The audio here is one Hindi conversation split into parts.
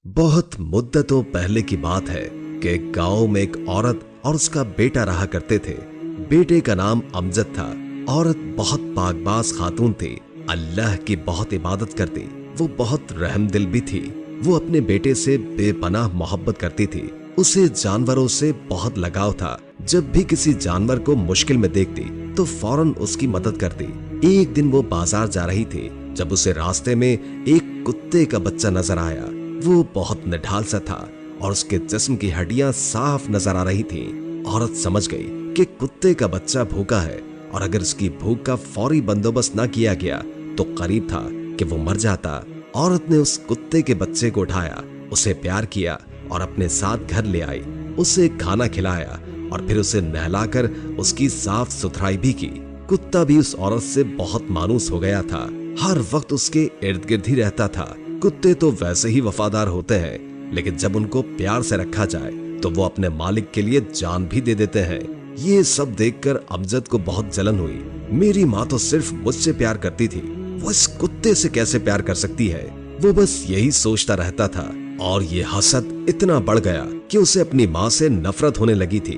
बहुत मुद्दतों पहले की बात है कि एक गांव में एक औरत और उसका बेटा रहा करते थे। बेटे का नाम अमजद था। औरत बहुत पाकबाज खातून थी, अल्लाह की बहुत इबादत करती। वो बहुत रहमदिल भी थी। वो अपने बेटे से बेपनाह मोहब्बत करती थी। उसे जानवरों से बहुत लगाव था। जब भी किसी जानवर को मुश्किल में देखती तो फौरन उसकी मदद करती। एक दिन वो बाजार जा रही थी जब उसे रास्ते में एक कुत्ते का बच्चा नजर आया। वो बहुत निढाल सा था और उसके जिस्म की हड्डियां साफ नजर आ रही थीं। औरत समझ गई कि कुत्ते का बच्चा भूखा है और अगर उसकी भूख का फौरी बंदोबस्त न किया गया तो करीब था कि वो मर जाता। औरत ने उस कुत्ते के बच्चे को उठाया, उसे प्यार किया और अपने साथ घर ले आई। उसे खाना खिलाया और फिर उसे नहलाकर उसकी साफ सुथराई भी की। कुत्ता भी उस औरत से बहुत मानूस हो गया था, हर वक्त उसके इर्द गिर्द ही रहता था। कुत्ते तो वैसे ही वफादार होते हैं, लेकिन जब उनको प्यार से रखा जाए तो वो अपने मालिक के लिए जान भी दे देते हैं। ये सब देखकर अमजद को बहुत जलन हुई। मेरी माँ तो सिर्फ मुझसे प्यार करती थी, वो इस कुत्ते से कैसे प्यार कर सकती है? वो बस यही सोचता रहता था और ये हसद इतना बढ़ गया कि उसे अपनी माँ से नफरत होने लगी थी।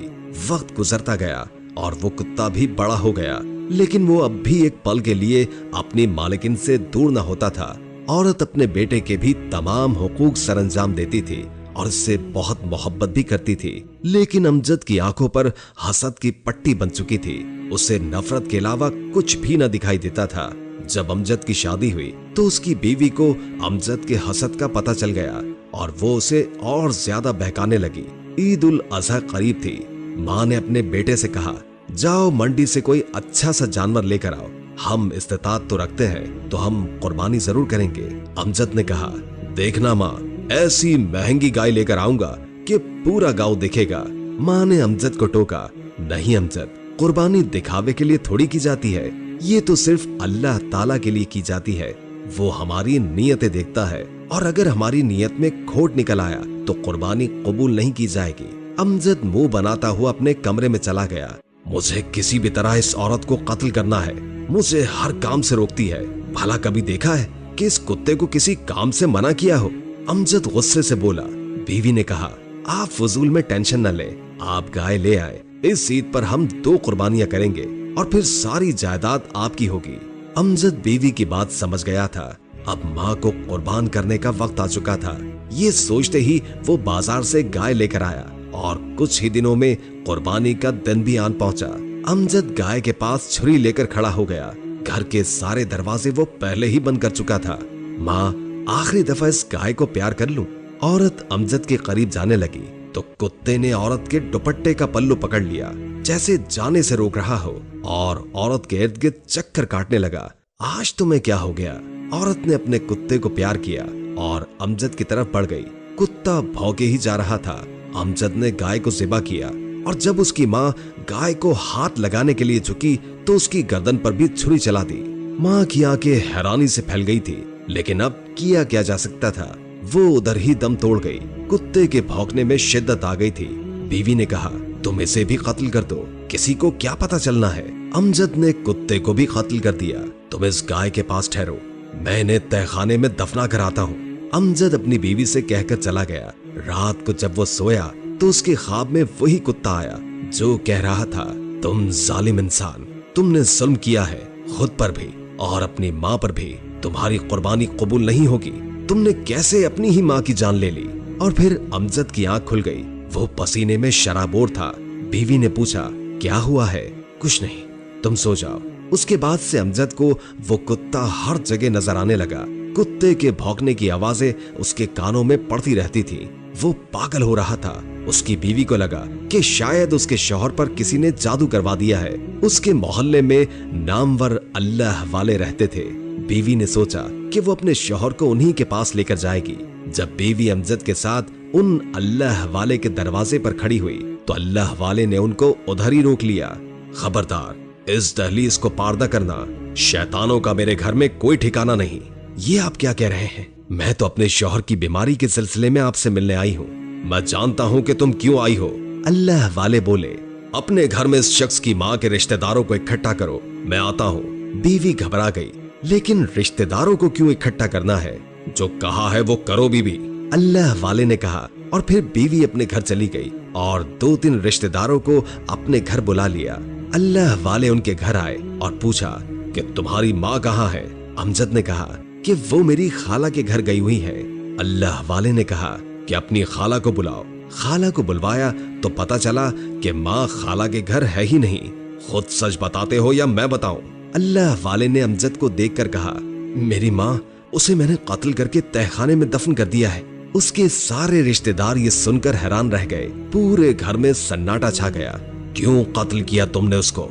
वक्त गुजरता गया और वो कुत्ता भी बड़ा हो गया, लेकिन वो अब भी एक पल के लिए अपनी मालिकिन से दूर न होता था। औरत अपने बेटे के भी तमाम हुकूक सरंजाम देती थी और इससे बहुत मोहब्बत भी करती थी, लेकिन अमजद की आंखों पर हसद की पट्टी बन चुकी थी। उसे नफरत के अलावा कुछ भी न दिखाई देता था। जब अमजद की शादी हुई तो उसकी बीवी को अमजद के हसद का पता चल गया और वो उसे और ज्यादा बहकाने लगी। ईद उल अजहा करीब थी। माँ ने अपने बेटे से कहा, जाओ मंडी से कोई अच्छा सा जानवर लेकर आओ। हम इस्तेताद तो रखते हैं तो हम कुर्बानी जरूर करेंगे। अमजद ने कहा, देखना माँ, ऐसी महंगी गाय लेकर आऊंगा कि पूरा गांव दिखेगा। माँ ने अमजद को टोका, नहीं अमजद, कुर्बानी दिखावे के लिए थोड़ी की जाती है, ये तो सिर्फ अल्लाह ताला के लिए की जाती है। वो हमारी नीयतें देखता है और अगर हमारी नीयत में खोट निकल आया तो कुर्बानी कबूल नहीं की जाएगी। अमजद मुंह बनाता हुआ अपने कमरे में चला गया। मुझे किसी भी तरह इस औरत को कत्ल करना है, मुझे हर काम से रोकती है। भला कभी देखा है कि इस कुत्ते को किसी काम से मना किया हो? अमजद गुस्से से बोला। बीवी ने कहा, आप फजूल में टेंशन न लें, आप गाय ले आए। इस ईद पर हम 2 कुर्बानियां करेंगे और फिर सारी जायदाद आपकी होगी। अमजद बीवी की बात समझ गया था। अब माँ को कुर्बान करने का वक्त आ चुका था। ये सोचते ही वो बाजार से गाय लेकर आया और कुछ ही दिनों में कुर्बानी का दिन भी आन पहुंचा। अमजद गाय के पास छुरी लेकर खड़ा हो गया। घर के सारे दरवाजे वो पहले ही बंद कर चुका था। माँ, आखिरी दफा इस गाय को प्यार कर लूं। औरत अमजद के करीब जाने लगी तो कुत्ते ने औरत के दुपट्टे का पल्लू पकड़ लिया, जैसे जाने से रोक रहा हो, और औरत के इर्द गिर्द चक्कर काटने लगा। आज तुम्हें क्या हो गया? औरत ने अपने कुत्ते को प्यार किया और अमजद की तरफ बढ़ गई। कुत्ता भौंके ही जा रहा था। अमजद ने गाय को ज़िबा किया और जब उसकी माँ गाय को हाथ लगाने के लिए झुकी तो उसकी गर्दन पर भी छुरी चला दी। माँ की आंखें हैरानी से फैल गई थी, लेकिन अब किया क्या जा सकता था? वो उधर ही दम तोड़ गई। कुत्ते के भौंकने में शिद्दत आ गई थी। बीवी ने कहा, तुम इसे भी कत्ल कर दो, किसी को क्या पता चलना है। अमजद ने कुत्ते को भी कत्ल कर दिया। तुम इस गाय के पास ठहरो, मैं इन्हें तहखाने में दफना कर आता हूँ। अमजद अपनी बीवी से कहकर चला गया। रात को जब वो सोया तो उसके ख्वाब में वही कुत्ता आया जो कह रहा था, तुम जालिम इंसान, तुमने जुल्म किया है खुद पर भी और अपनी माँ पर भी। तुम्हारी कुर्बानी कबूल नहीं होगी। तुमने कैसे अपनी ही माँ की जान ले ली? और फिर अमजद की आंख खुल गई। वो पसीने में शराबोर था। बीवी ने पूछा, क्या हुआ है? कुछ नहीं, तुम सो जाओ। उसके बाद से अमजद को वो कुत्ता हर जगह नजर आने लगा। कुत्ते के भौंकने की आवाजें उसके कानों में पड़ती रहती थी। वो पागल हो रहा था। उसकी बीवी को लगा कि शायद उसके शौहर पर किसी ने जादू करवा दिया है। उसके मोहल्ले में नामवर अल्लाह वाले रहते थे। बीवी ने सोचा कि वो अपने शौहर को उन्हीं के पास लेकर जाएगी। जब बीवी अमजद के साथ उन अल्लाह वाले के दरवाजे पर खड़ी हुई तो अल्लाह वाले ने उनको उधर ही रोक लिया। खबरदार, इस दहलीज को पार न करना, शैतानों का मेरे घर में कोई ठिकाना नहीं। ये आप क्या कह रहे हैं? मैं तो अपने शौहर की बीमारी के सिलसिले में आपसे मिलने आई हूँ। मैं जानता हूँ कि तुम क्यों आई हो। अल्लाह वाले बोले, अपने घर में इस शख्स की माँ के रिश्तेदारों को इकट्ठा करो, मैं आता हूँ। बीवी घबरा गई, लेकिन रिश्तेदारों को क्यों इकट्ठा करना है? जो कहा है वो करो बीबी। अल्लाह वाले ने कहा और फिर बीवी अपने घर चली गई और 2-3 रिश्तेदारों को अपने घर बुला लिया। अल्लाह वाले उनके घर आए और पूछा कि तुम्हारी माँ कहाँ है? अमजद ने कहा कि वो मेरी खाला के घर गई हुई है। अल्लाह वाले ने कहा कि अपनी खाला को बुलाओ। खाला को बुलवाया तो पता चला कि माँ खाला के घर है ही नहीं। खुद सच बताते हो या मैं बताऊं? अल्लाह वाले ने अमजद को देखकर कहा, मेरी माँ, उसे मैंने कत्ल करके तहखाने में दफन कर दिया है। उसके सारे रिश्तेदार ये सुनकर हैरान रह गए। पूरे घर में सन्नाटा छा गया। क्यों कत्ल किया तुमने उसको?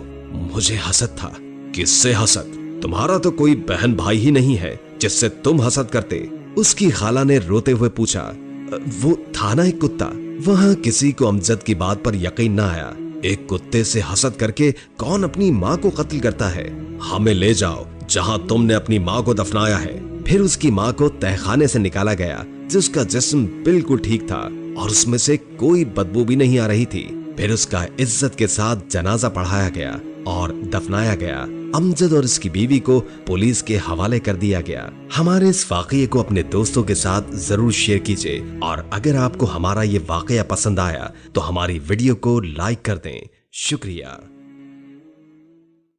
मुझे हसद था। किससे हसद? तुम्हारा तो कोई बहन भाई ही नहीं है जिससे तुम हसद करते। उसकी खाला ने रोते हुए पूछा। वो था ना एक कुत्ता। वहां किसी को अमजद की बात पर यकीन ना आया। एक कुत्ते से हसद करके कौन अपनी माँ को कत्ल करता है? हमें ले जाओ जहां तुमने अपनी माँ को दफनाया है। फिर उसकी माँ को तहखाने से निकाला गया, जिसका जिस्म बिल्कुल ठीक था और उसमें से कोई बदबू भी नहीं आ रही थी। फिर उसका इज्जत के साथ जनाजा पढ़ाया गया और दफनाया गया। अमजद और इसकी बीवी को पुलिस के हवाले कर दिया गया। हमारे इस वाकये को अपने दोस्तों के साथ जरूर शेयर कीजिए और अगर आपको हमारा ये वाकया पसंद आया तो हमारी वीडियो को लाइक कर दें। शुक्रिया।